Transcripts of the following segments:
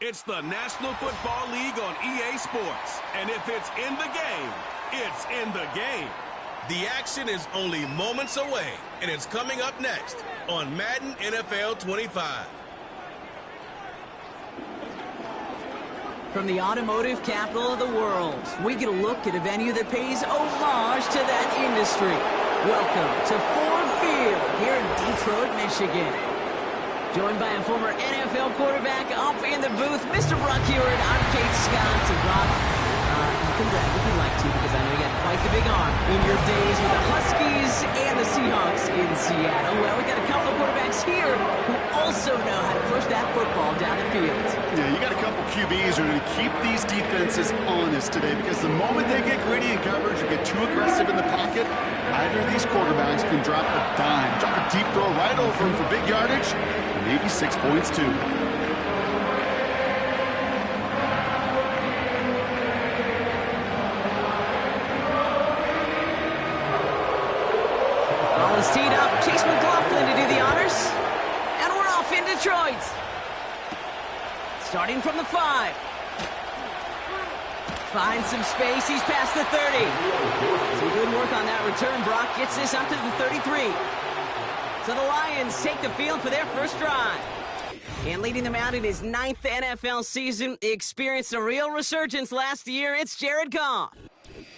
It's the National Football League on EA Sports. And if it's in the game, it's in the game. The action is only moments away, and it's coming up next on Madden NFL 25. From the automotive capital of the world, we get a look at a venue that pays homage to that industry. Welcome to Ford Field here in Detroit, Michigan. Joined by a former NFL quarterback up in the booth, Mr. Brock Hewitt. I'm Kate Scott. And Brock, you can brag if you'd like to, because I know you got quite the big arm in your days with the Huskies and the Seahawks in Seattle. Well, we got a couple of quarterbacks here who also know how to push that football down the field. Yeah, you got a couple QBs who are going to keep these defenses honest today, because the moment they get gritty in coverage or get too aggressive in the pocket, either of these quarterbacks can drop a dime, drop a deep throw right over them for big yardage, and maybe 6 points too. Ball is teed up. Chase McLaughlin to do the honors. And we're off in Detroit. Starting from the 5. Finds some space. He's past the 30. Some good work on that return. Brock gets this up to the 33. So the Lions take the field for their first drive. And leading them out in his 9th NFL season, he experienced a real resurgence last year. It's Jared Goff.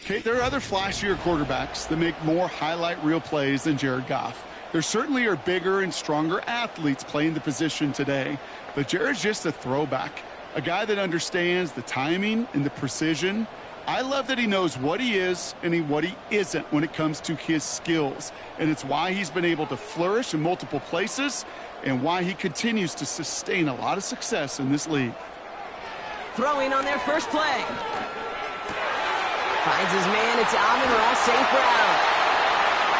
Okay, there are other flashier quarterbacks that make more highlight reel plays than Jared Goff. There certainly are bigger and stronger athletes playing the position today, but Jared's just a throwback, a guy that understands the timing and the precision. I love that he knows what he is and what he isn't when it comes to his skills, and it's why he's been able to flourish in multiple places and why he continues to sustain a lot of success in this league. Throwing on their first play. Finds his man. It's Amon-Ra St. Brown.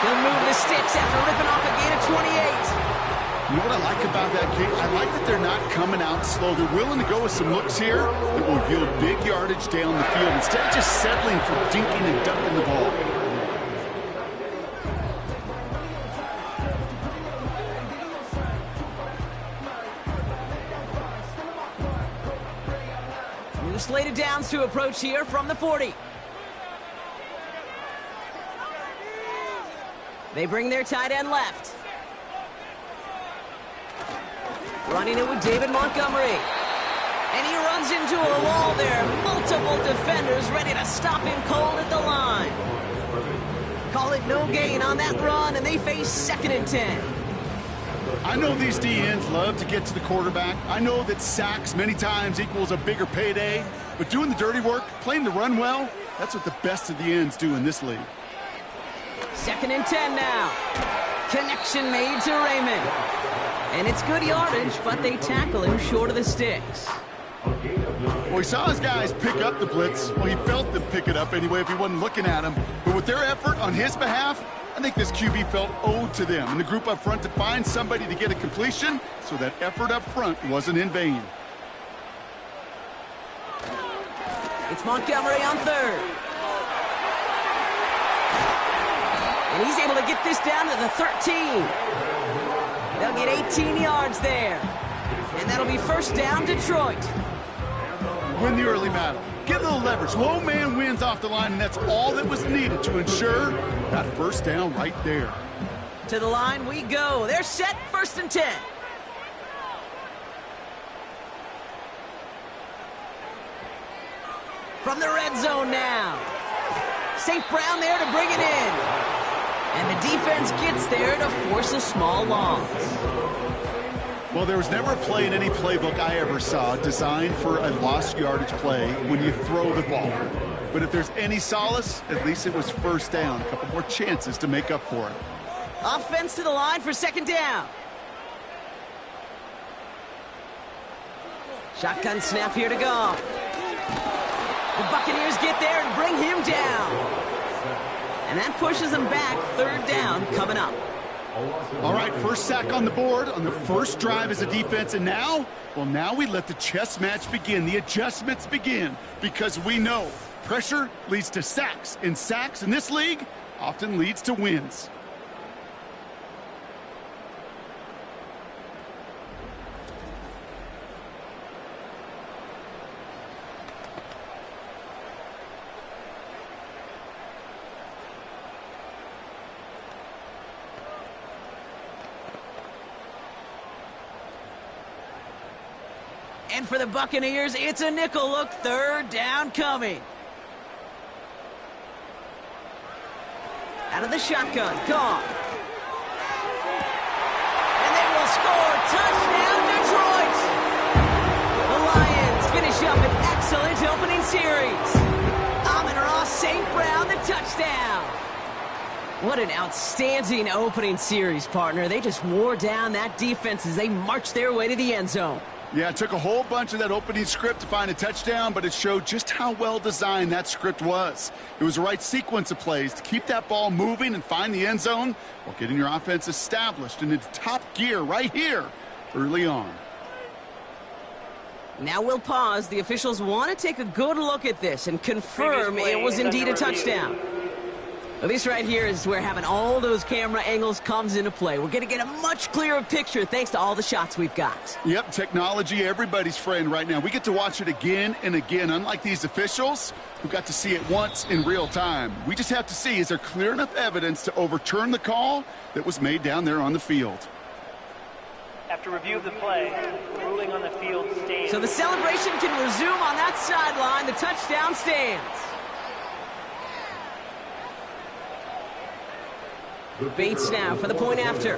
He'll move the sticks after ripping off a gain of 28. You know what I like about that, Kate? I like that they're not coming out slow. They're willing to go with some looks here that will yield big yardage down the field instead of just settling for dinking and ducking the ball. New slated downs to approach here from the 40. They bring their tight end left. Running it with David Montgomery. And he runs into a wall there. Multiple defenders ready to stop him cold at the line. Call it no gain on that run, and they face 2nd and 10. I know these DNs love to get to the quarterback. I know that sacks many times equals a bigger payday. But doing the dirty work, playing the run well, that's what the best of the ends do in this league. 2nd and 10 now. Connection made to Raymond. And it's good yardage, but they tackle him short of the sticks. Well, he saw his guys pick up the blitz. Well, he felt them pick it up anyway if he wasn't looking at him. But with their effort on his behalf, I think this QB felt owed to them and the group up front to find somebody to get a completion, so that effort up front wasn't in vain. It's Montgomery on 3rd. And he's able to get this down to the 13. They'll get 18 yards there. And that'll be first down, Detroit. Win the early battle. Get a little leverage. Low man wins off the line, and that's all that was needed to ensure that first down right there. To the line we go. They're set, 1st and 10. From the red zone now. St. Brown there to bring it in. And the defense gets there to force a small loss. Well, there was never a play in any playbook I ever saw designed for a lost yardage play when you throw the ball. But if there's any solace, at least it was first down. A couple more chances to make up for it. Offense to the line for 2nd down. Shotgun snap here to Goff. The Buccaneers get there and bring him down. And that pushes them back. 3rd down coming up. All right, first sack on the board on the first drive as a defense. And now, well, now we let the chess match begin. The adjustments begin, because we know pressure leads to sacks. And sacks in this league often leads to wins. And for the Buccaneers, it's a nickel look, third down coming. Out of the shotgun, Goff. And they will score. Touchdown, Detroit! The Lions finish up an excellent opening series. Amon-Ra St. Brown, the touchdown. What an outstanding opening series, partner. They just wore down that defense as they marched their way to the end zone. Yeah, it took a whole bunch of that opening script to find a touchdown, but it showed just how well designed that script was. It was the right sequence of plays to keep that ball moving and find the end zone while getting your offense established and into top gear right here early on. Now we'll pause. The officials want to take a good look at this and confirm it was indeed a touchdown. Well, this right here is where having all those camera angles comes into play. We're going to get a much clearer picture thanks to all the shots we've got. Yep, technology, everybody's friend right now. We get to watch it again and again, unlike these officials who got to see it once in real time. We just have to see, is there clear enough evidence to overturn the call that was made down there on the field? After review of the play, ruling on the field stands. So the celebration can resume on that sideline. The touchdown stands. Bates now for the point after.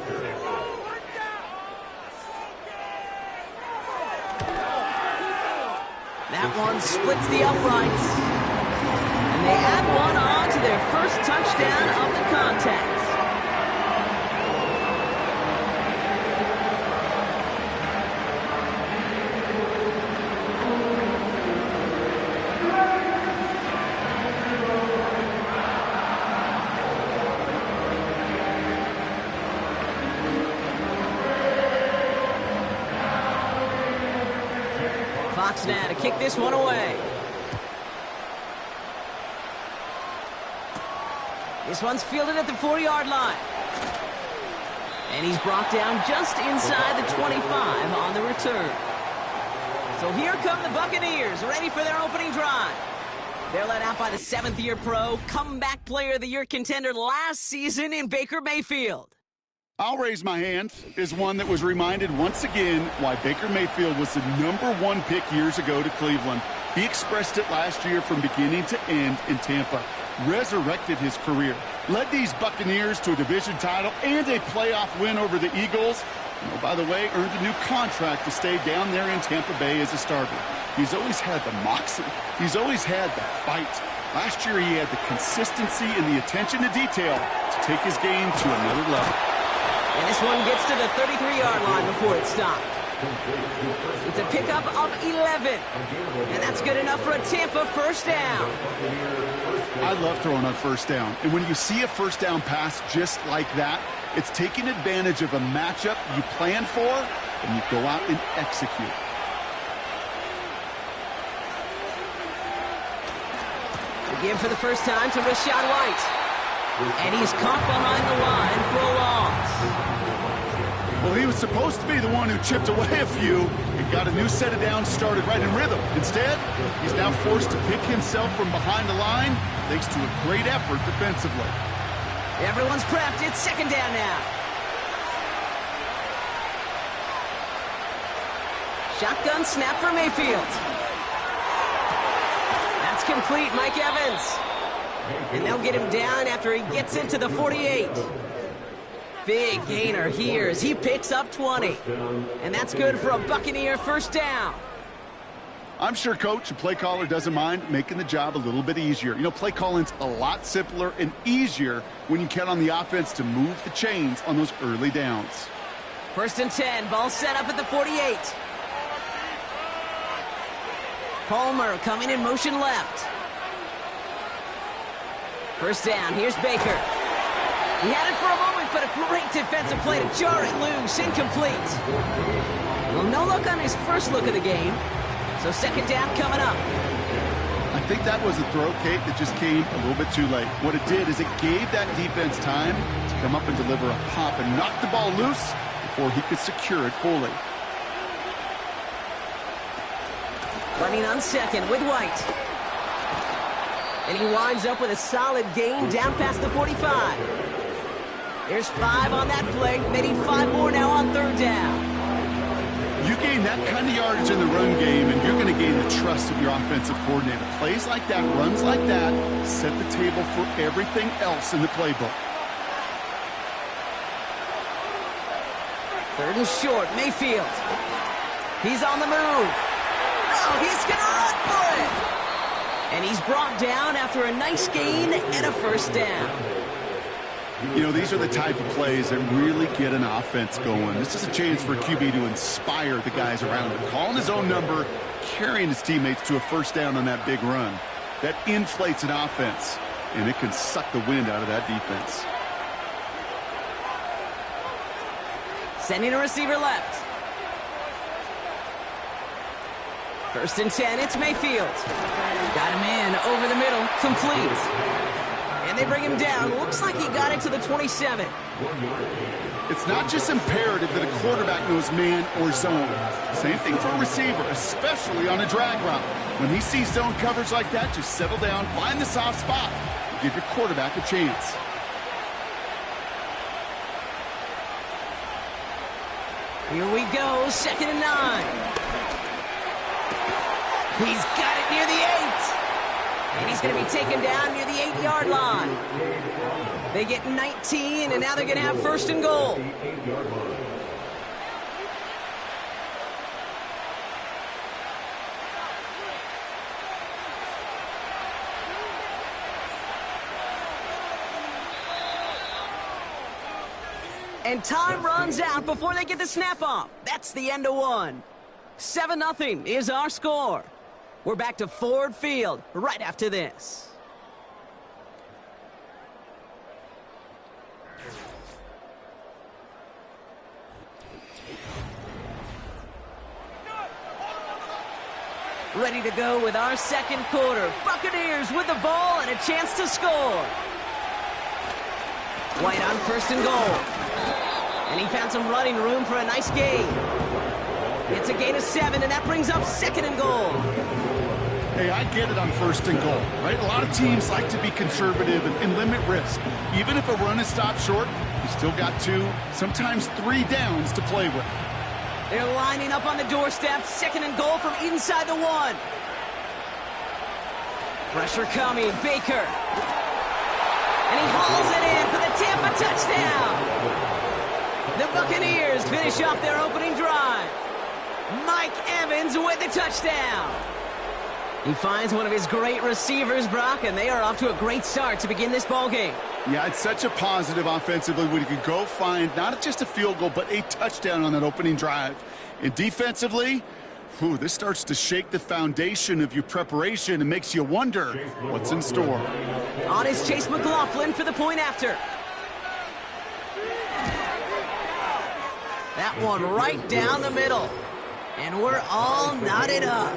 That one splits the uprights. And they add one on to their first touchdown of the contest. Fox now to kick this one away. This one's fielded at the 4-yard line. And he's brought down just inside the 25 on the return. So here come the Buccaneers, ready for their opening drive. They're led out by the 7th-year pro, comeback player of the year contender last season in Baker Mayfield. I'll raise my hand as one that was reminded once again why Baker Mayfield was the #1 pick years ago to Cleveland. He expressed it last year from beginning to end in Tampa, resurrected his career, led these Buccaneers to a division title and a playoff win over the Eagles. And, oh, by the way, earned a new contract to stay down there in Tampa Bay as a starter. He's always had the moxie. He's always had the fight. Last year he had the consistency and the attention to detail to take his game to another level. And this one gets to the 33-yard line before it stopped. It's a pickup of 11. And that's good enough for a Tampa first down. I love throwing on first down. And when you see a first down pass just like that, it's taking advantage of a matchup you plan for, and you go out and execute. Again for the first time to Rachaad White. And he's caught behind the line for a loss. Well, he was supposed to be the one who chipped away a few and got a new set of downs started right in rhythm. Instead, he's now forced to pick himself from behind the line thanks to a great effort defensively. Everyone's prepped. It's second down now. Shotgun snap for Mayfield. That's complete, Mike Evans. And they'll get him down after he gets into the 48. Big gainer here as he picks up 20. And that's good for a Buccaneer first down. I'm sure Coach, the play caller, doesn't mind making the job a little bit easier. You know, play calling's a lot simpler and easier when you count on the offense to move the chains on those early downs. First and 10, ball set up at the 48. Palmer coming in motion left. First down, here's Baker. He had it for a moment, but a great defensive play to jar it loose, incomplete. Well, no luck on his first look of the game, so second down coming up. I think that was a throw, Kate, that just came a little bit too late. What it did is it gave that defense time to come up and deliver a pop and knock the ball loose before he could secure it fully. Running on second with White. And he winds up with a solid gain down past the 45. There's 5 on that play. They need 5 more now on third down. You You gain that kind of yardage in the run game, and you're going to gain the trust of your offensive coordinator. Plays like that, runs like that, set the table for everything else in the playbook. 3rd and short, Mayfield. He's on the move. Oh, he's going to run for it. And he's brought down after a nice gain and a 1st down. You know, these are the type of plays that really get an offense going. This is a chance for a QB to inspire the guys around him. Calling his own number, carrying his teammates to a 1st down on that big run. That inflates an offense, and it can suck the wind out of that defense. Sending a receiver left. 1st and 10, it's Mayfield. Got him in, over the middle, complete. And they bring him down. Looks like he got it to the 27. It's not just imperative that a quarterback knows man or zone. Same thing for a receiver, especially on a drag route. When he sees zone coverage like that, just settle down, find the soft spot, and give your quarterback a chance. Here we go, 2nd and 9. He's got it near the 8. And he's going to be taken down near the 8-yard line. They get 19, and now they're going to have 1st and goal. And time runs out before they get the snap off. That's the end of one. 7-0 is our score. We're back to Ford Field right after this. Ready to go with our 2nd quarter. Buccaneers with the ball and a chance to score. White on 1st and goal. And he found some running room for a nice gain. It's a gain of 7, and that brings up 2nd and goal. Hey, I get it on 1st and goal, right? A lot of teams like to be conservative and limit risk. Even if a run is stopped short, you still got 2, sometimes 3 downs to play with. They're lining up on the doorstep. 2nd and goal from inside the 1. Pressure coming. Baker. And he hauls it in for the Tampa touchdown. The Buccaneers finish off their opening drive. Mike Evans with the touchdown. He finds one of his great receivers, Brock, and they are off to a great start to begin this ballgame. Yeah, it's such a positive offensively when you can go find not just a field goal, but a touchdown on that opening drive. And defensively, this starts to shake the foundation of your preparation and makes you wonder what's in store. On is Chase McLaughlin for the point after. That one right down the middle. And we're all knotted up.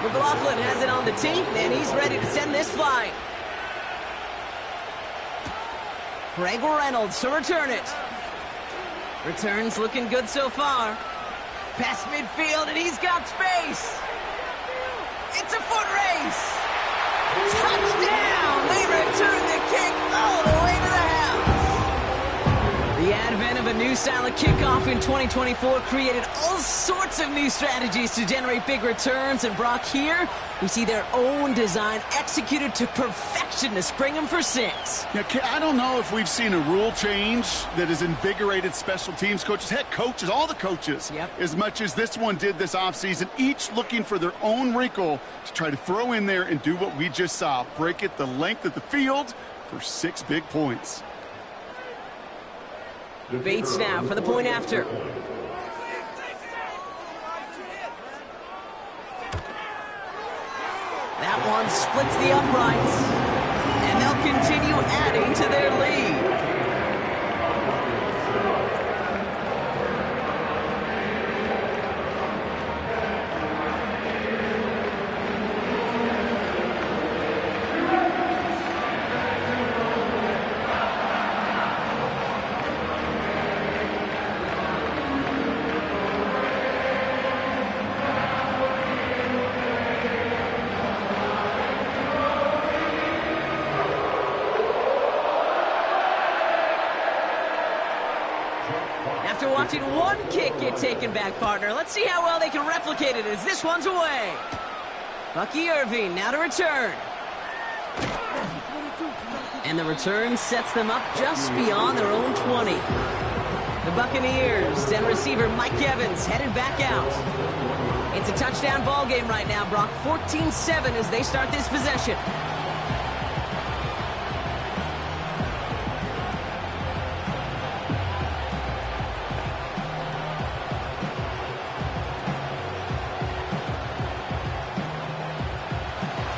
McLaughlin has it on the tee, and he's ready to send this flying. Craig Reynolds to return it. Returns looking good so far. Past midfield, and he's got space. It's a foot race. Touchdown! They return the kick all the way to the house. The advent of a new style of kickoff in 2024 created all sorts of new strategies to generate big returns. And Brock, here we see their own design executed to perfection to spring them for 6. Yeah, I don't know if we've seen a rule change that has invigorated special teams coaches, head coaches, all the coaches, as much as this one did this offseason, each looking for their own wrinkle to try to throw in there and do what we just saw, break it the length of the field for 6 big points. Bates now for the point after. That one splits the uprights, and they'll continue adding to their lead. After watching one kick get taken back, partner, let's see how well they can replicate it as this one's away. Bucky Irving now to return. And the return sets them up just beyond their own 20. The Buccaneers and receiver Mike Evans headed back out. It's a touchdown ball game right now, Brock. 14-7 as they start this possession.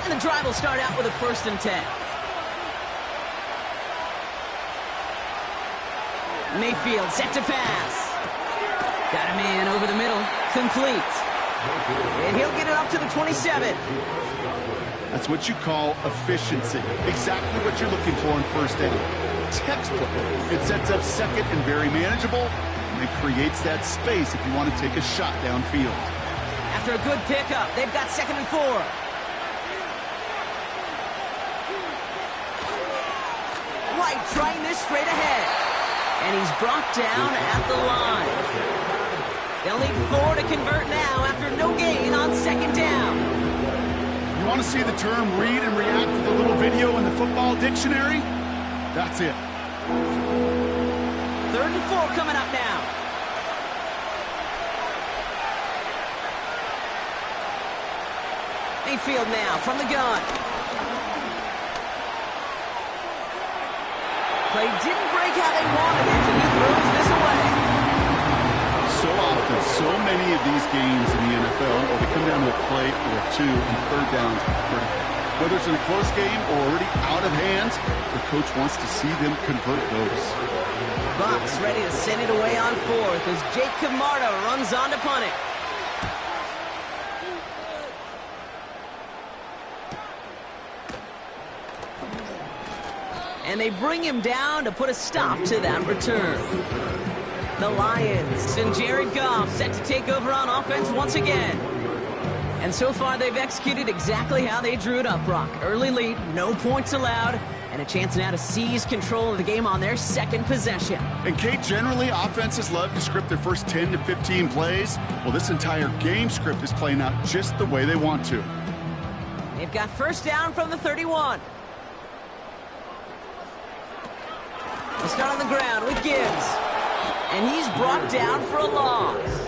And the drive will start out with a 1st and 10. Mayfield set to pass. Got a man over the middle. Complete. And he'll get it up to the 27. That's what you call efficiency. Exactly what you're looking for in 1st down. Textbook. It sets up 2nd and very manageable, and it creates that space if you want to take a shot downfield. After a good pickup, they've got 2nd and 4. White trying this straight ahead. And he's brought down at the line. They'll need 4 to convert now after no gain on 2nd down. You want to see the term read and react to the little video in the football dictionary? That's it. 3rd and 4 coming up now. Mayfield now from the gun. Play didn't break how they wanted it, and he throws this away. So often, so many of these games in the NFL, or they come down to a play or 2 and 3rd downs. Whether it's in a close game or already out of hand, the coach wants to see them convert those. Bucs ready to send it away on 4th as Jake Camarda runs on to punt it. And they bring him down to put a stop to that return. The Lions and Jared Goff set to take over on offense once again. And so far, they've executed exactly how they drew it up, Brock. Early lead, no points allowed, and a chance now to seize control of the game on their 2nd possession. And, Kate, generally, offenses love to script their first 10 to 15 plays. Well, this entire game script is playing out just the way they want to. They've got 1st down from the 31. We'll start on the ground with Gibbs. And he's brought down for a loss.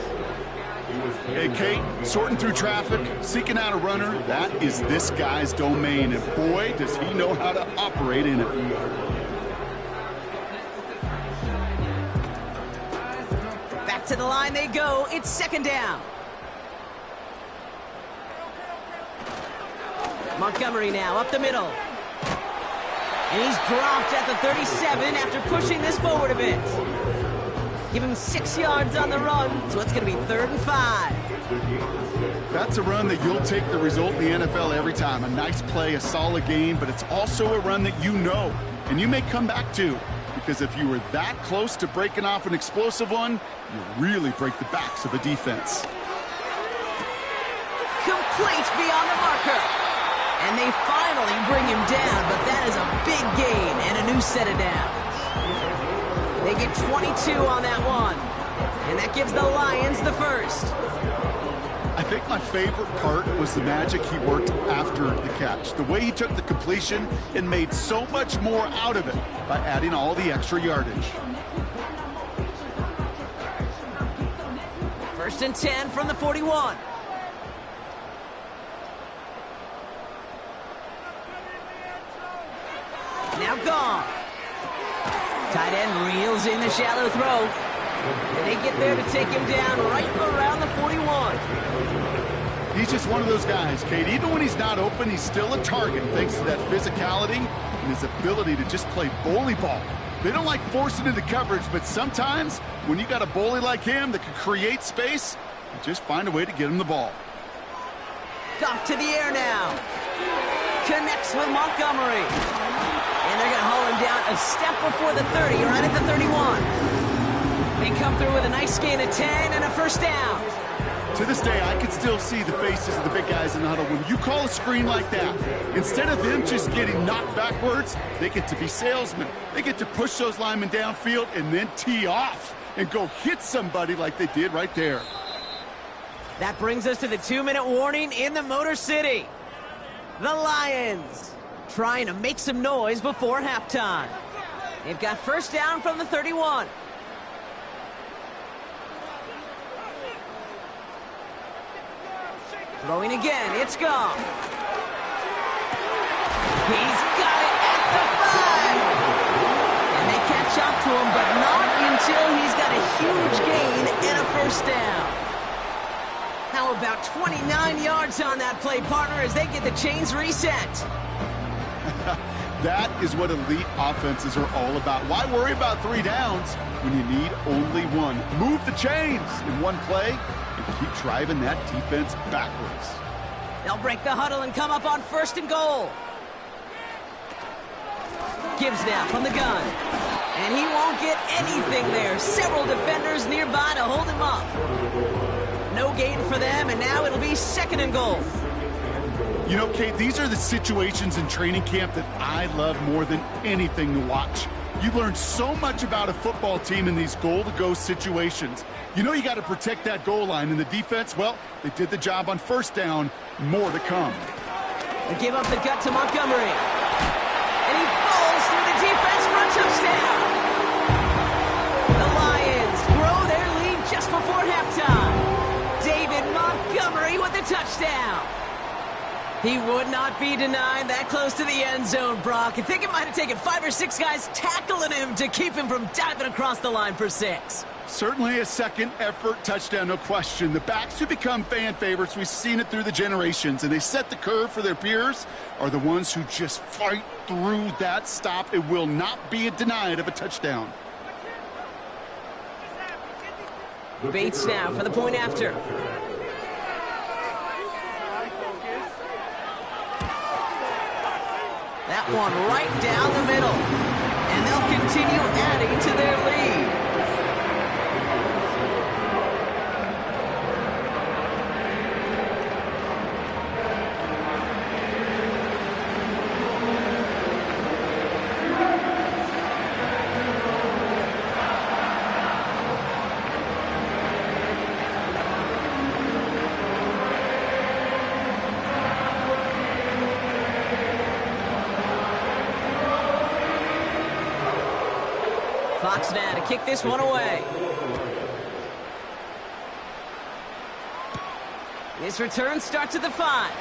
Hey, Kate, sorting through traffic, seeking out a runner, that is this guy's domain. And boy, does he know how to operate in it. Back to the line they go. It's 2nd down. Montgomery now up the middle. And he's dropped at the 37 after pushing this forward a bit. Give him 6 yards on the run, so it's going to be 3rd and 5. That's a run that you'll take the result in the NFL every time. A nice play, a solid game, but it's also a run that you know, and you may come back to. Because if you were that close to breaking off an explosive one, you really break the backs of a defense. Complete beyond the marker. And they finally bring him down, but that is a big gain and a new set of downs. They get 22 on that one, and that gives the Lions the 1st. I think my favorite part was the magic he worked after the catch. The way he took the completion and made so much more out of it by adding all the extra yardage. 1st and 10 from the 41. Now gone. Tight end reels in the shallow throw. And they get there to take him down right around the 41. He's just one of those guys, Kate. Even when he's not open, he's still a target thanks to that physicality and his ability to just play bully ball. They don't like forcing into coverage, but sometimes when you got a bully like him that can create space, you just find a way to get him the ball. Goff to the air now. Connects with Montgomery. And they're going to haul him down a step before the 30, right at the 31. They come through with a nice gain of 10 and a 1st down. To this day, I can still see the faces of the big guys in the huddle. When you call a screen like that, instead of them just getting knocked backwards, they get to be salesmen. They get to push those linemen downfield and then tee off. and go hit somebody like they did right there. That brings us to the 2-minute warning in the Motor City. The Lions trying to make some noise before halftime. They've got first down from the 31. Throwing again, it's Goff. He's got it at the 5. And they catch up to him, but not until he's got a huge gain and a first down. How about 29 yards on that play, partner, as they get the chains reset? That is what elite offenses are all about. Why worry about 3 downs when you need only 1? Move the chains in one play and keep driving that defense backwards. They'll break the huddle and come up on 1st and goal. Gibbs now from the gun. And he won't get anything there. Several defenders nearby to hold him up. No gain for them, and now it'll be 2nd and goal. You know, Kate, these are the situations in training camp that I love more than anything to watch. You learn so much about a football team in these goal-to-go situations. You know you got to protect that goal line, and the defense, well, they did the job on 1st down. More to come. They give up the gut to Montgomery. And he falls through the defense for a touchdown. The Lions grow their lead just before halftime. David Montgomery with the touchdown. He would not be denied that close to the end zone, Brock. I think it might have taken 5 or 6 guys tackling him to keep him from diving across the line for 6. Certainly a second-effort touchdown, no question. The backs who become fan favorites, we've seen it through the generations, and they set the curve for their peers, are the ones who just fight through that stop. It will not be denied of a touchdown. Bates now for the point after. That one right down the middle. And they'll continue adding to their lead. Fox now to kick this one away. This return starts at the 5.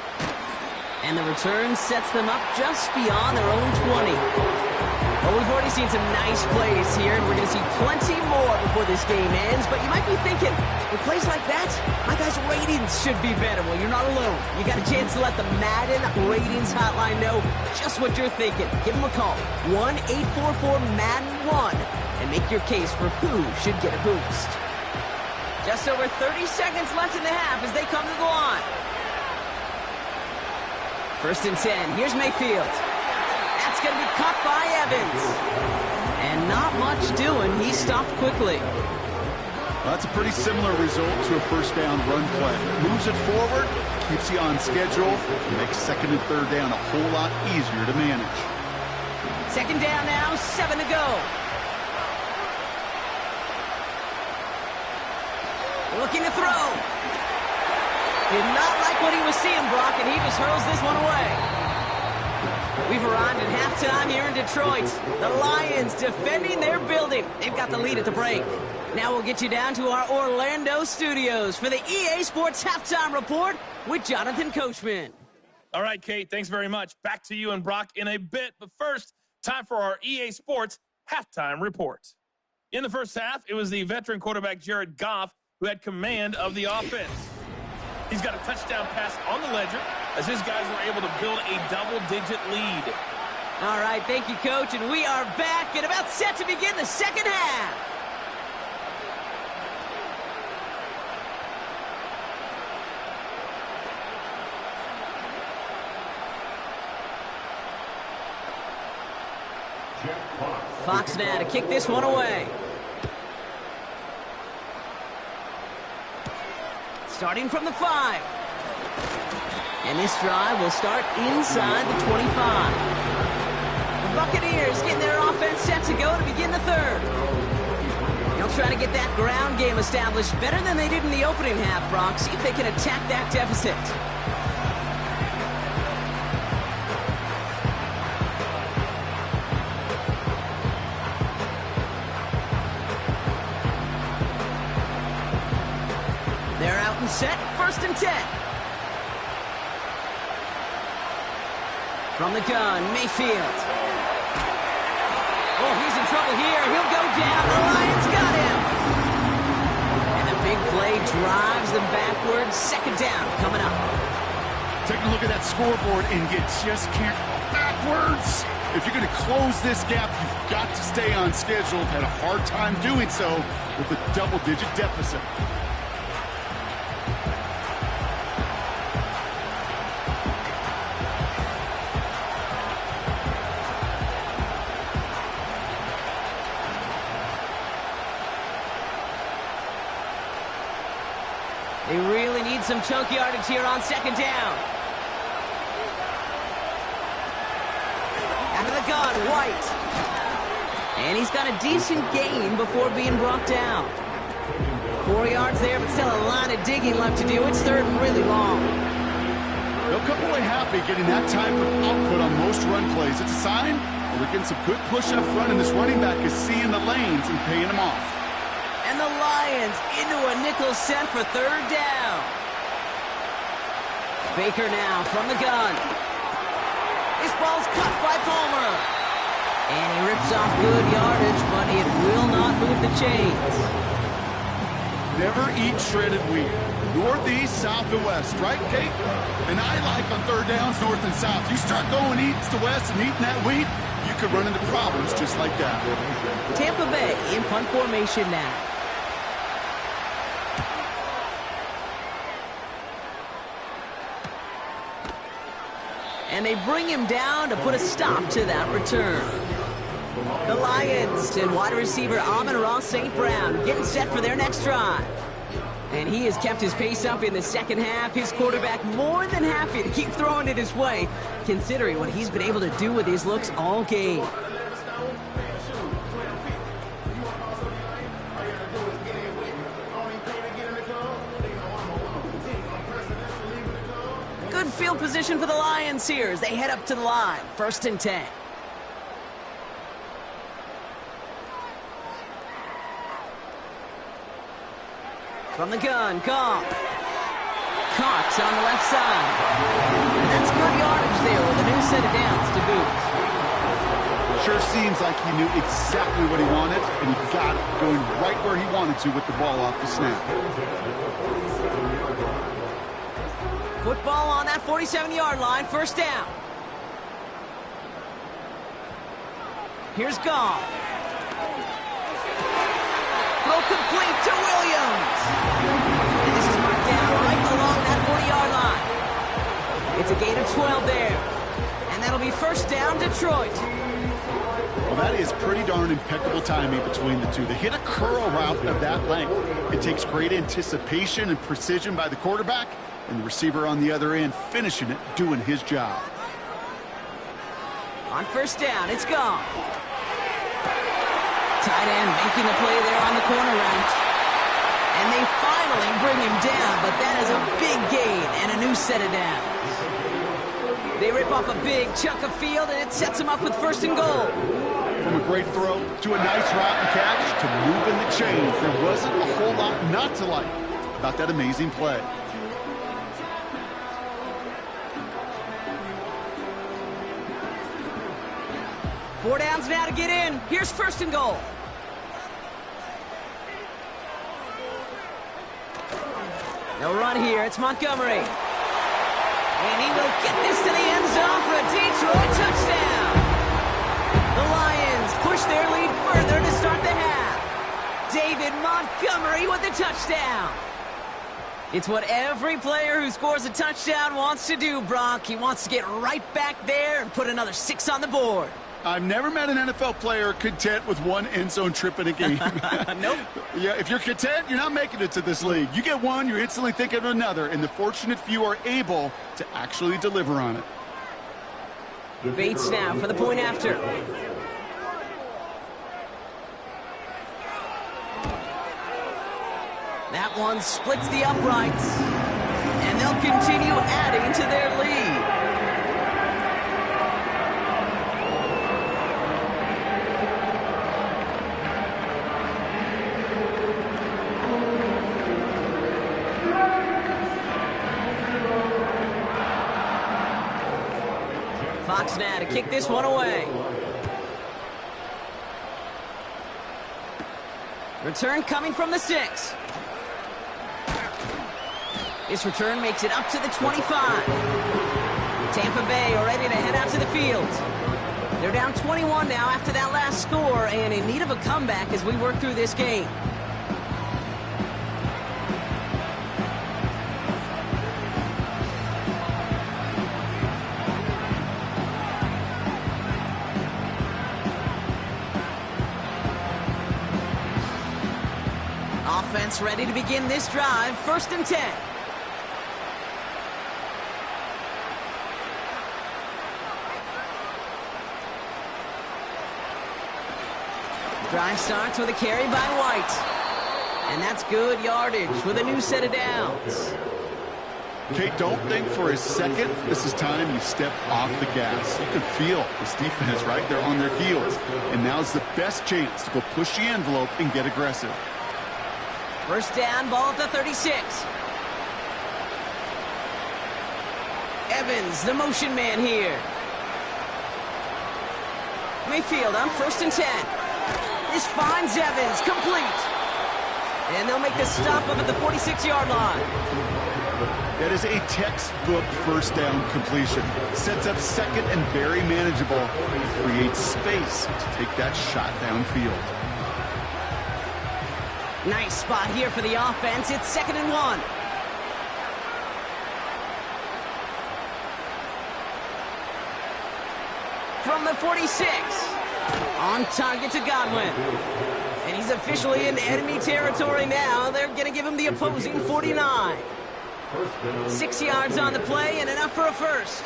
And the return sets them up just beyond their own 20. Well, we've already seen some nice plays here, and we're going to see plenty more before this game ends. But you might be thinking, with plays like that, my guys' ratings should be better. Well, you're not alone. You got a chance to let the Madden ratings hotline know just what you're thinking. Give them a call, 1-844-MADDEN-1, and make your case for who should get a boost. Just over 30 seconds left in the half as they come to the line. 1st and 10. Here's Mayfield. That's going to be caught by Evans. And not much doing. He stopped quickly. Well, that's a pretty similar result to a 1st down run play. Moves it forward, keeps you on schedule, and makes 2nd and 3rd down a whole lot easier to manage. 2nd down now, 7 to go. Looking to throw. Did not like what he was seeing, Brock, and he just hurls this one away. We've arrived at halftime here in Detroit. The Lions defending their building. They've got the lead at the break. Now we'll get you down to our Orlando studios for the EA Sports Halftime Report with Jonathan Coachman. All right, Kate, thanks very much. Back to you and Brock in a bit. But first, time for our EA Sports Halftime Report. In the first half, it was the veteran quarterback Jared Goff who had command of the offense. He's got a touchdown pass on the ledger as his guys were able to build a double-digit lead. All right, thank you, Coach, and we are back and about set to begin the second half. Fox now to kick this one away. Starting from the 5. And this drive will start inside the 25. The Buccaneers getting their offense set to go to begin the 3rd. They'll try to get that ground game established better than they did in the opening half, Brock. See if they can attack that deficit. They're out and set, 1st and 10. From the gun, Mayfield. Oh, he's in trouble here. He'll go down. The Lions got him. And the big play drives them backwards. 2nd down coming up. Take a look at that scoreboard, and you just can't go backwards. If you're going to close this gap, you've got to stay on schedule. Had a hard time doing so with a double-digit deficit. They really need some chunk yardage here on 2nd down. Out of the gun, White. And he's got a decent gain before being brought down. 4 yards there, but still a lot of digging left to do. It's 3rd and really long. They'll come away happy getting that type of output on most run plays. It's a sign that they're getting some good push up front, and this running back is seeing the lanes and paying them off. And the Lions into a nickel set for 3rd down. Baker now from the gun. This ball's cut by Palmer. And he rips off good yardage, but it will not move the chains. Never eat shredded wheat. Northeast, south, and west, right, Kate? And I like on 3rd downs, north and south. You start going east to west and eating that wheat, you could run into problems just like that. Tampa Bay in punt formation now. And they bring him down to put a stop to that return. The Lions and wide receiver Amon-Ra St. Brown getting set for their next drive. And he has kept his pace up in the 2nd half. His quarterback more than happy to keep throwing it his way, considering what he's been able to do with his looks all game. Good field position for the Lions here as they head up to the line. 1st and 10. From the gun, Goff. Cox on the left side. And that's good yardage there with a new set of downs to boot. Sure seems like he knew exactly what he wanted, and he got it going right where he wanted to with the ball off the snap. Football on that 47-yard line, 1st down. Here's Goff. Throw complete to Williams. And this is marked down right along that 40-yard line. It's a gain of 12 there. And that'll be 1st down, Detroit. Well, that is pretty darn impeccable timing between the two. They hit a curl route of that length. It takes great anticipation and precision by the quarterback, and the receiver on the other end finishing it, doing his job. On 1st down, it's Goff. Tight end making the play there on the corner route. And they finally bring him down, but that is a big gain and a new set of downs. They rip off a big chunk of field, and it sets them up with 1st and goal. From a great throw to a nice route and catch to moving the chains, there wasn't a whole lot not to like about that amazing play. Four downs now to get in. Here's 1st and goal. No run here. It's Montgomery. And he will get this to the end zone for a Detroit touchdown. The Lions push their lead further to start the half. David Montgomery with a touchdown. It's what every player who scores a touchdown wants to do, Brock. He wants to get right back there and put another 6 on the board. I've never met an NFL player content with one end zone trip in a game. Nope. Yeah, if you're content, you're not making it to this league. You get one, you're instantly thinking of another, and the fortunate few are able to actually deliver on it. Bates now for the point after. That one splits the uprights. And they'll continue adding to their lead. Fox now to kick this one away. Return coming from the 6. This return makes it up to the 25. Tampa Bay are ready to head out to the field. They're down 21 now after that last score and in need of a comeback as we work through this game. Offense ready to begin this drive. 1st and 10. Drive starts with a carry by White. And that's good yardage with a new set of downs. Kate, don't think for a second this is time you step off the gas. You can feel this defense right there on their heels. And now's the best chance to go push the envelope and get aggressive. 1st down, ball at the 36. Evans, the motion man here. Mayfield on 1st and 10. This finds Evans, complete. And they'll make the stop up at the 46-yard line. That is a textbook 1st down completion. Sets up 2nd and very manageable. Creates space to take that shot downfield. Nice spot here for the offense. It's 2nd and 1. From the 46. On target to Godwin. And he's officially in enemy territory now. They're going to give him the opposing 49. 6 yards on the play and enough for a first.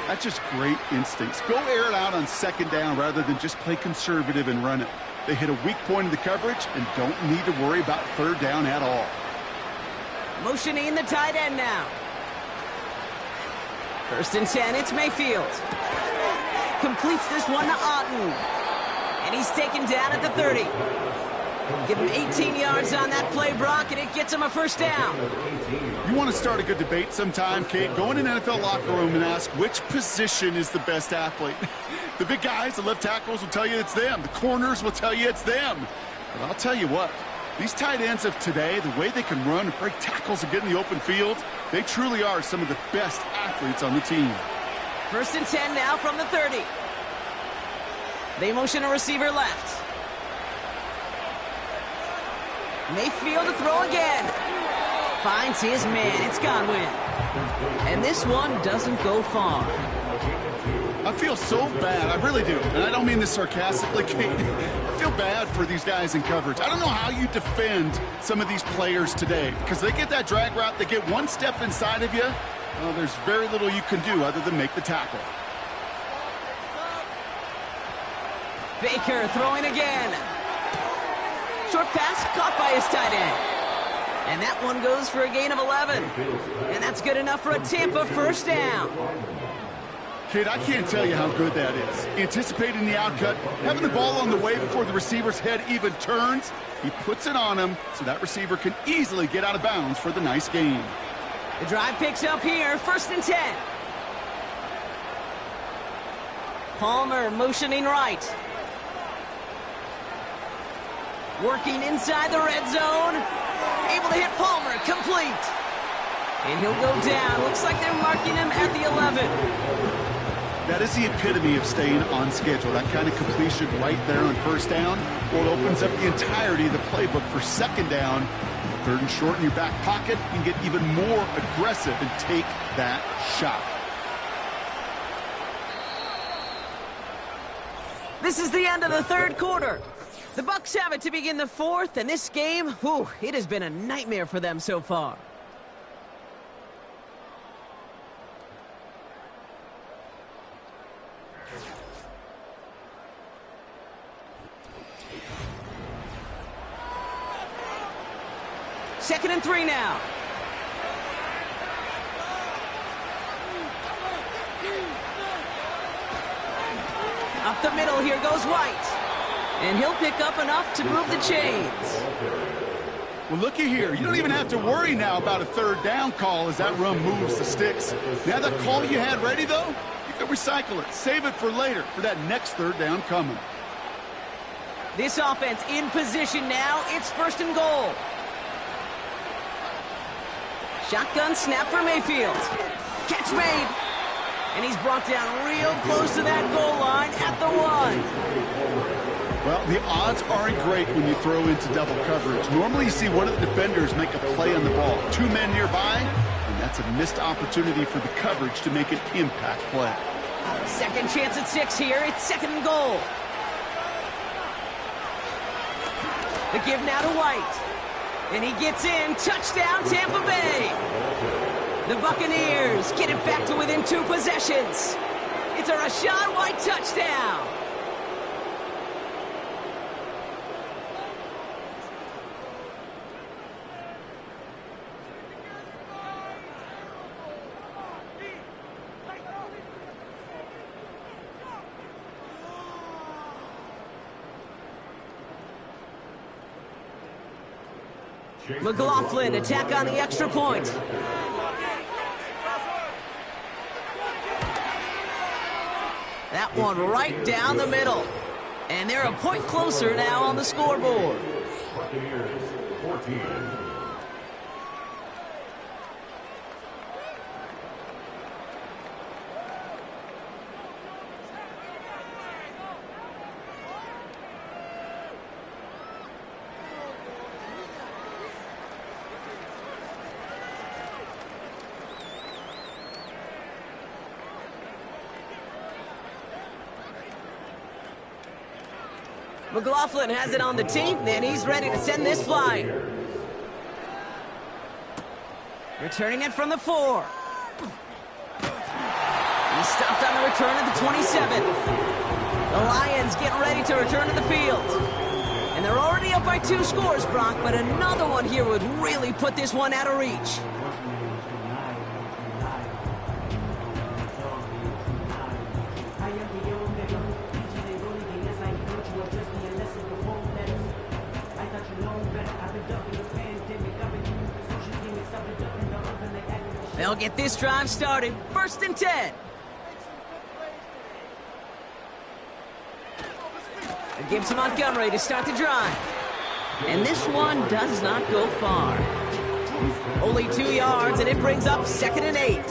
That's just great instincts. Go air it out on 2nd down rather than just play conservative and run it. They hit a weak point in the coverage and don't need to worry about 3rd down at all. Motioning the tight end now. 1st and 10, it's Mayfield. Completes this one to Otten. And he's taken down at the 30. Give him 18 yards on that play, Brock, and it gets him a 1st down. You want to start a good debate sometime, Kate? Go in an NFL locker room and ask which position is the best athlete. The big guys, the left tackles will tell you it's them. The corners will tell you it's them. But I'll tell you what, these tight ends of today, the way they can run and break tackles and get in the open field, they truly are some of the best athletes on the team. 1st and 10 now from the 30. They motion a receiver left. Mayfield to throw again. Finds his man. It's Godwin. And this one doesn't go far. I feel so bad. I really do. And I don't mean this sarcastically, Kate. I feel bad for these guys in coverage. I don't know how you defend some of these players today because they get that drag route. They get one step inside of you. Well, there's very little you can do other than make the tackle. Baker throwing again. Short pass caught by his tight end. And that one goes for a gain of 11. And that's good enough for a Tampa 1st down. Kid, I can't tell you how good that is. Anticipating the outcut, having the ball on the way before the receiver's head even turns. He puts it on him so that receiver can easily get out of bounds for the nice gain. The drive picks up here, 1st and 10. Palmer motioning right. Working inside the red zone. Able to hit Palmer, complete. And he'll go down. Looks like they're marking him at the 11. That is the epitome of staying on schedule. That kind of completion right there on 1st down. Well, it opens up the entirety of the playbook for 2nd down. 3rd and short in your back pocket. You can get even more aggressive and take that shot. This is the end of the 3rd quarter. The Bucs have it to begin the 4th, and this game, whew, it has been a nightmare for them so far. 2nd and 3 now. Up the middle, here goes White. And he'll pick up enough to move the chains. Well, looky here. You don't even have to worry now about a 3rd down call as that run moves the sticks. Now that call you had ready, though, you can recycle it. Save it for later for that next 3rd down coming. This offense in position now. It's 1st and goal. Shotgun snap for Mayfield. Catch made. And he's brought down real close to that goal line at the 1. Well, the odds aren't great when you throw into double coverage. Normally you see one of the defenders make a play on the ball. 2 men nearby, and that's a missed opportunity for the coverage to make an impact play. Second chance at 6 here. It's 2nd and goal. The give now to White. And he gets in. Touchdown, Tampa Bay. The Buccaneers get it back to within 2 possessions. It's a Rachaad White touchdown. McLaughlin attack on the extra point. That one right down the middle. And they're a point closer now on the scoreboard. Buccaneers 14. McLaughlin has it on the tape, and he's ready to send this flying. Returning it from the 4. He stopped on the return at the 27. The Lions getting ready to return to the field. And they're already up by 2 scores, Brock, but another one here would really put this one out of reach. They'll get this drive started. 1st and 10. It gives to Montgomery to start the drive. And this one does not go far. Only 2 yards, and it brings up 2nd and 8.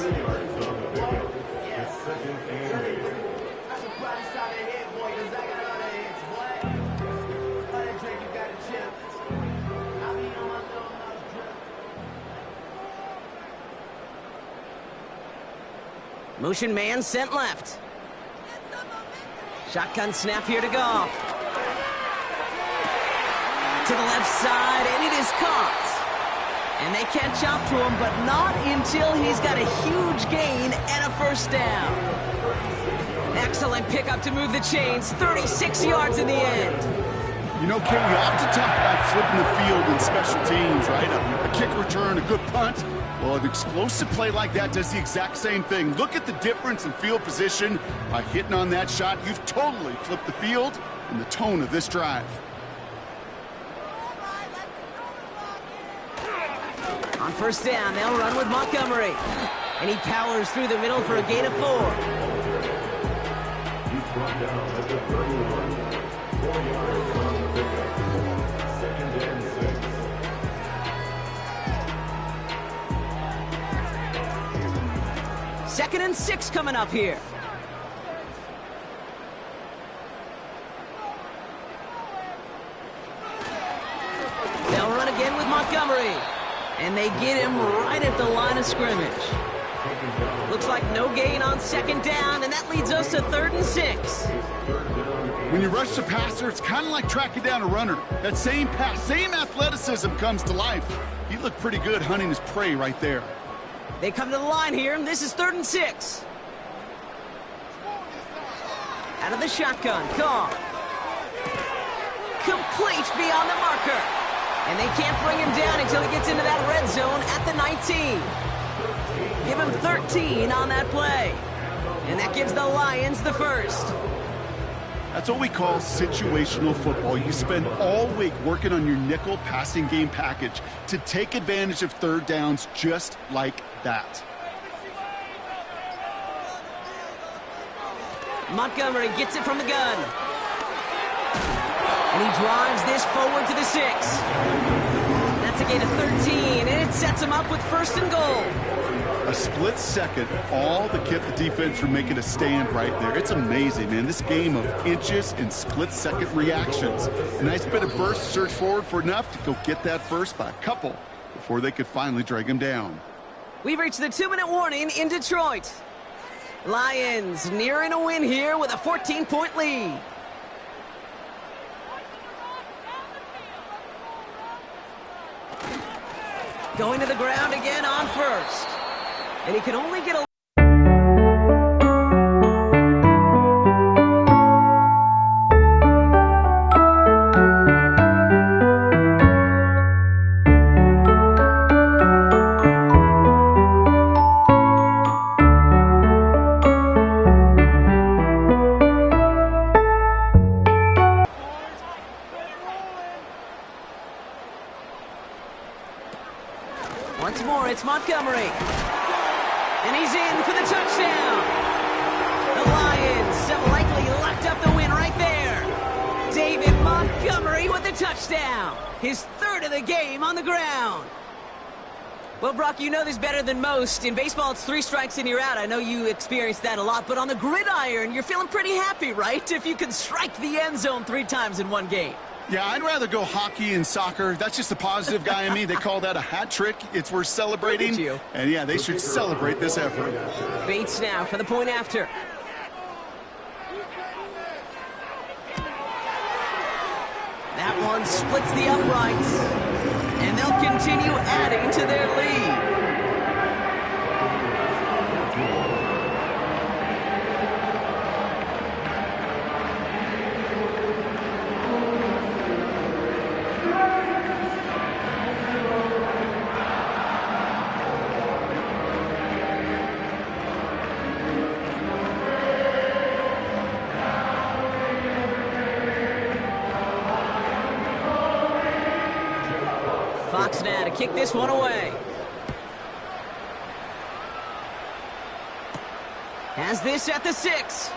Motion man sent left. Shotgun snap here to Goff. To the left side, and it is caught. And they catch up to him, but not until he's got a huge gain and a 1st down. Excellent pickup to move the chains. 36 yards in the end. You know, Kim, we often talk about flipping the field in special teams, right? A kick return, a good punt. Well, an explosive play like that does the exact same thing. Look at the difference in field position. By hitting on that shot, you've totally flipped the field and the tone of this drive. On 1st down, they'll run with Montgomery. And he powers through the middle for a gain of 4. He's brought down at the 31. 4 yards on the pickup. 2nd and 6. Second and 6 coming up here. They'll run again with Montgomery. And they get him right at the line of scrimmage. Looks like no gain on 2nd down, and that leads us to 3rd and 6. When you rush the passer, it's kind of like tracking down a runner. That same pass, same athleticism comes to life. He looked pretty good hunting his prey right there. They come to the line here, and this is 3rd and 6. Out of the shotgun, Goff. Complete beyond the marker. And they can't bring him down until he gets into that red zone at the 19. Give him 13 on that play. And that gives the Lions the first. That's what we call situational football. You spend all week working on your nickel passing game package to take advantage of third downs just like that. Montgomery gets it from the gun. And he drives this forward to the 6. That's a gain of 13, and it sets him up with first and goal. A split second, all that kept the defense from making a stand right there. It's amazing, man. This game of inches and split-second reactions. A nice bit of burst, search forward for enough to go get that first by a couple before they could finally drag him down. We've reached the 2-minute warning in Detroit. Lions nearing a win here with a 14-point lead. Going to the ground again on first. And he can only get a... Once more, it's Montgomery. And he's in for the touchdown. The Lions have likely locked up the win right there. David Montgomery with the touchdown. His third of the game on the ground. Well, Brock, you know this better than most. In baseball, it's 3 strikes and you're out. I know you experienced that a lot. But on the gridiron, you're feeling pretty happy, right? If you can strike the end zone 3 times in one game. Yeah, I'd rather go hockey and soccer. That's just the positive guy in me. They call that a hat trick. It's worth celebrating. Look at you. And yeah, they should celebrate this effort. Bates now for the point after. That one splits the uprights. And they'll continue adding to their lead. Fox now to kick this one away. Has this at the 6.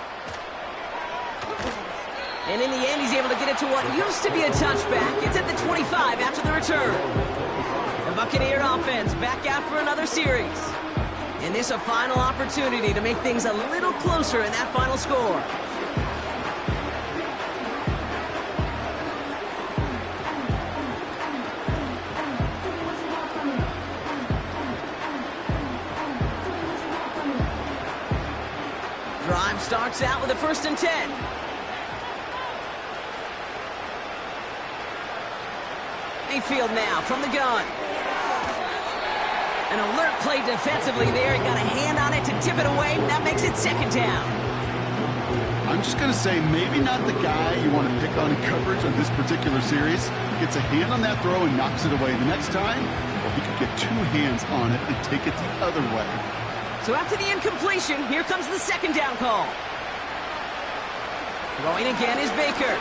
And in the end, he's able to get it to what used to be a touchback. It's at the 25 after the return. The Buccaneer offense back out for another series. And this a final opportunity to make things a little closer in that final score. Drive starts out with a 1st and 10. Mayfield now from the gun. An alert play defensively there. He got a hand on it to tip it away. That makes it 2nd down. I'm just going to say maybe not the guy you want to pick on in coverage on this particular series. Gets a hand on that throw and knocks it away. The next time, well, he could get 2 hands on it and take it the other way. So after the incompletion, here comes the 2nd down call. Throwing again is Baker.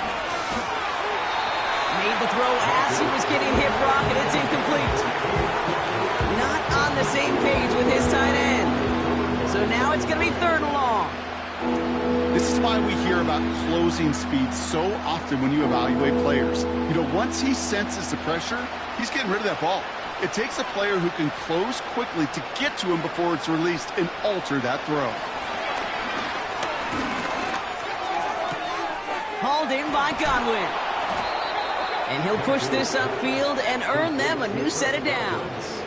Made the throw as he was getting hit, Brock, and it's incomplete. Not on the same page with his tight end. So now it's going to be 3rd and long. This is why we hear about closing speed so often when you evaluate players. You know, once he senses the pressure, he's getting rid of that ball. It takes a player who can close quickly to get to him before it's released and alter that throw. Hauled in by Godwin. And he'll push this upfield and earn them a new set of downs.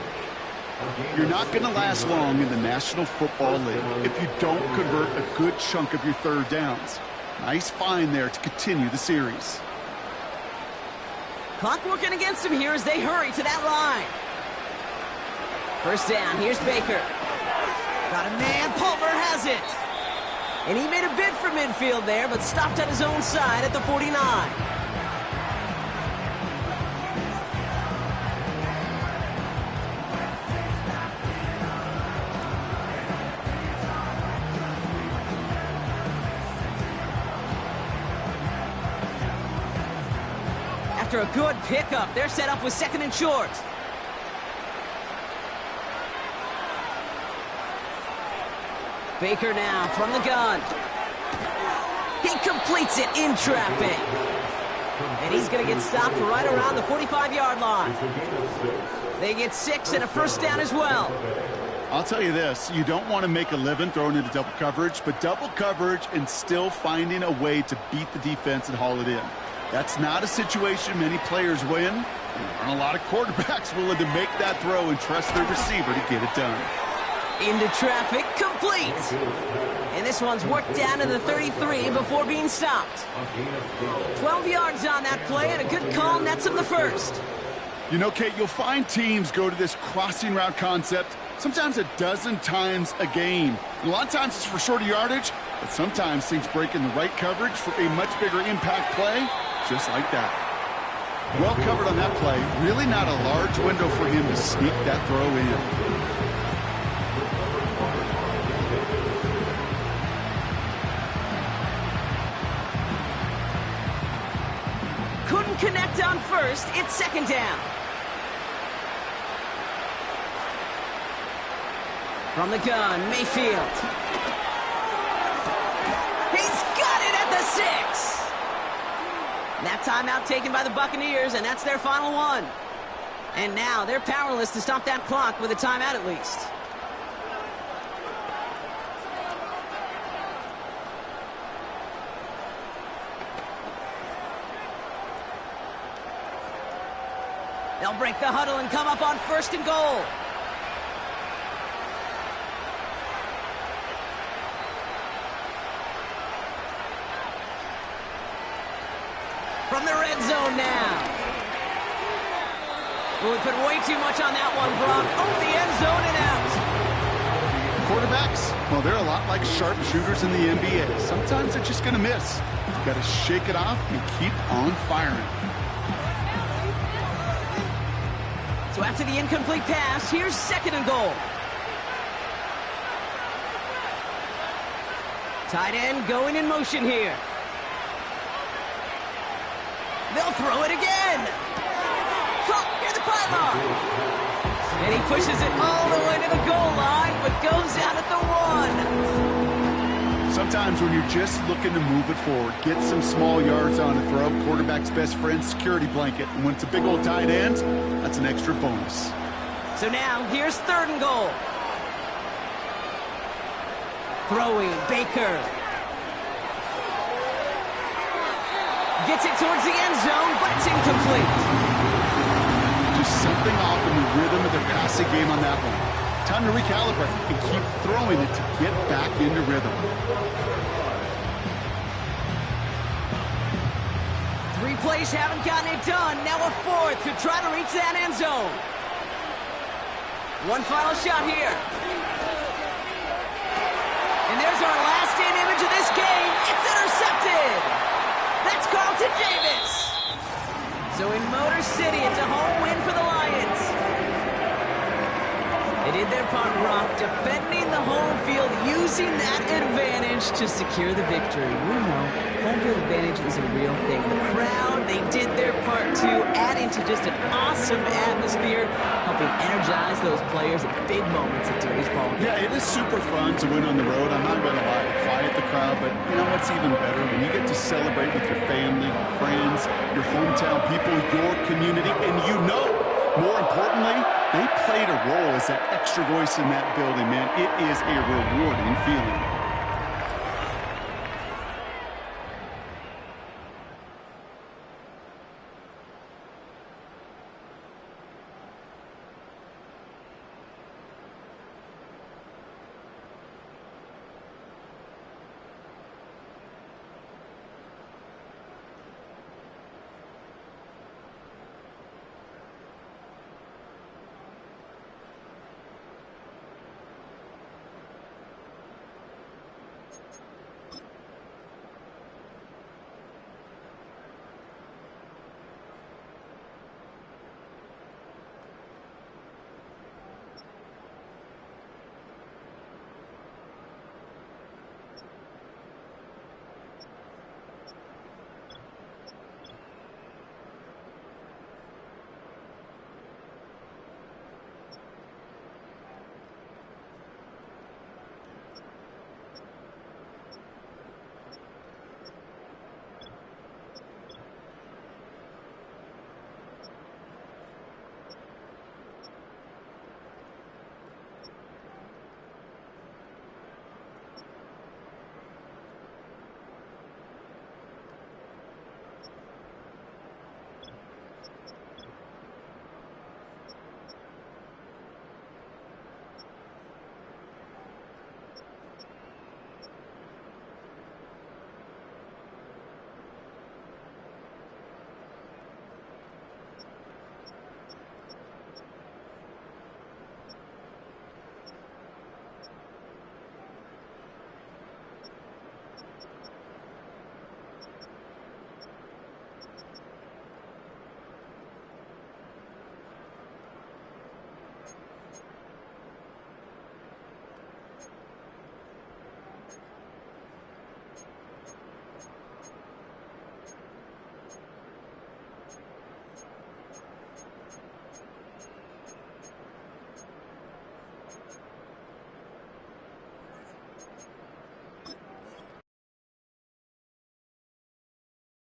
You're not going to last long in the National Football League if you don't convert a good chunk of your 3rd downs. Nice find there to continue the series. Clock working against him here as they hurry to that line. 1st down, here's Baker. Got a man, Palmer has it. And he made a bid for midfield there, but stopped on his own side at the 49. After a good pickup, they're set up with second and short. Baker now from the gun. He completes it in traffic. And he's going to get stopped right around the 45-yard line. They get 6 and a first down as well. I'll tell you this, you don't want to make a living throwing into double coverage, but double coverage and still finding a way to beat the defense and haul it in. That's not a situation many players win. There aren't a lot of quarterbacks willing to make that throw and trust their receiver to get it done. Into traffic, complete. And this one's worked down to the 33 before being stopped. 12 yards on that play, and a good call nets him the first. You know, Kate, you'll find teams go to this crossing route concept sometimes a dozen times a game. And a lot of times it's for shorter yardage, but sometimes things break in the right coverage for a much bigger impact play, just like that. Well covered on that play. Really not a large window for him to sneak that throw in. Couldn't connect on first. It's second down. From the gun, Mayfield. He's got it at the 6. That timeout taken by the Buccaneers, and that's their final one. And now they're powerless to stop that clock with a timeout at least. They'll break the huddle and come up on first and goal. From the red zone now. Well, we put way too much on that one, Brock. Over the end zone and out. Quarterbacks, well, they're a lot like sharpshooters in the NBA. Sometimes they're just going to miss. You've got to shake it off and keep on firing. So after the incomplete pass, here's second and goal. Tight end going in motion here. They'll throw it again. Caught near the pylon. And he pushes it all the way to the goal line, but goes out at the 1. Sometimes when you're just looking to move it forward, get some small yards on a throw, quarterback's best friend, security blanket. And when it's a big old tight end, that's an extra bonus. So now, here's third and goal. Throwing, Baker. Gets it towards the end zone, but it's incomplete. Just something off in the rhythm of their passing game on that one. Time to recalibrate and keep throwing it to get back into rhythm. 3 plays haven't gotten it done. Now a 4th to try to reach that end zone. One final shot here. And there's our last-in image of this game. It's intercepted. That's Carlton Davis. So in Motor City, it's a home win for the Lions. They did their part, Brock, defending the home field, using that advantage to secure the victory. We know home field advantage is a real thing. The crowd, they did their part too, adding to just an awesome atmosphere, helping energize those players at big moments of today's ball game. Yeah, it is super fun to win on the road. I'm not going to lie, to quiet the crowd, but you know what's even better? When you get to celebrate with your family, your friends, your hometown people, your community, and you know, more importantly, they played a role as that extra voice in that building, man. It is a rewarding feeling.